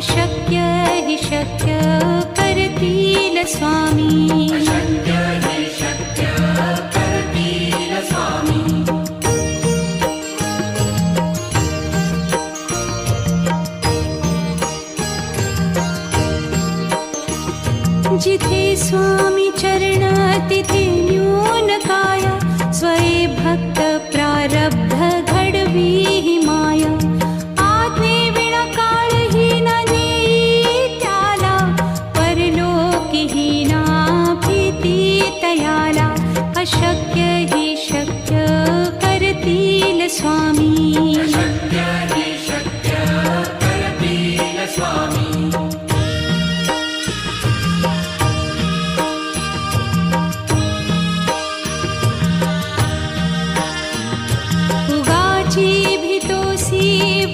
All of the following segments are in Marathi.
अशक्य हि शक्य करतील स्वामी. अशक्य हि शक्य करतील स्वामी. जिथे स्वामी चरण तिथे न्यून काय. स्वये भक्त प्रारब्ध घडवी हि माया. आज्ञे विना काळहीन नेई त्याला. परलोकीहीना भीती तयाला. अशक्य हि शक्य करतील स्वामी. अशक्य हि शक्य करतील स्वामी.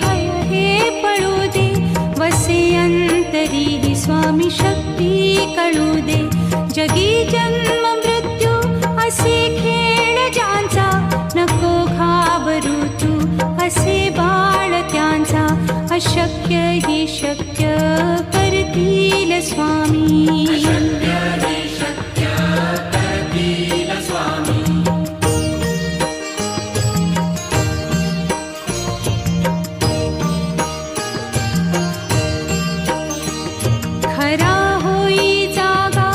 भय हे पळू दे. वसे अंतरी हि स्वामी शक्ती कळू दे. जगी जन्म मृत्यू असे खेळ ज्यांचा. नको घाबरू तू असे बाळ त्यांचा. अशक्य हि शक्य करतील स्वामी. अशक्य हि शक्य करतील स्वामी. खरा होई जागा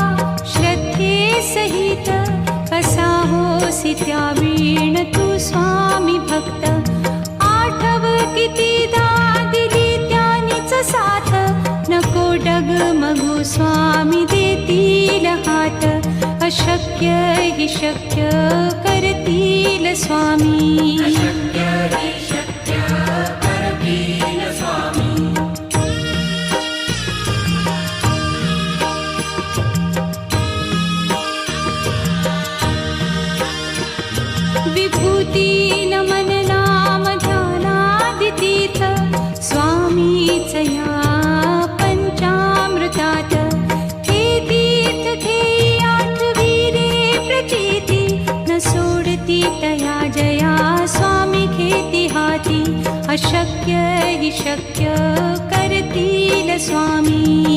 श्रद्धे सहित. कसा होसी त्या वीण तू स्वामी भक्त. आठव कितीदा दिली त्यानीच साथ. नको डगमगू स्वामी देतील हात. अशक्य हि शक्य करतील स्वामी. अशक्य हि शक्य करतील स्वामी. विभूती नमन नाम ध्यानादितीर्थ. स्वामीच या पंचामृतात. हे तीर्थ घेई आठवी रे प्रचिती. न सोडती तया जया स्वामी घेती हाती. अशक्य हि शक्य करतील स्वामी.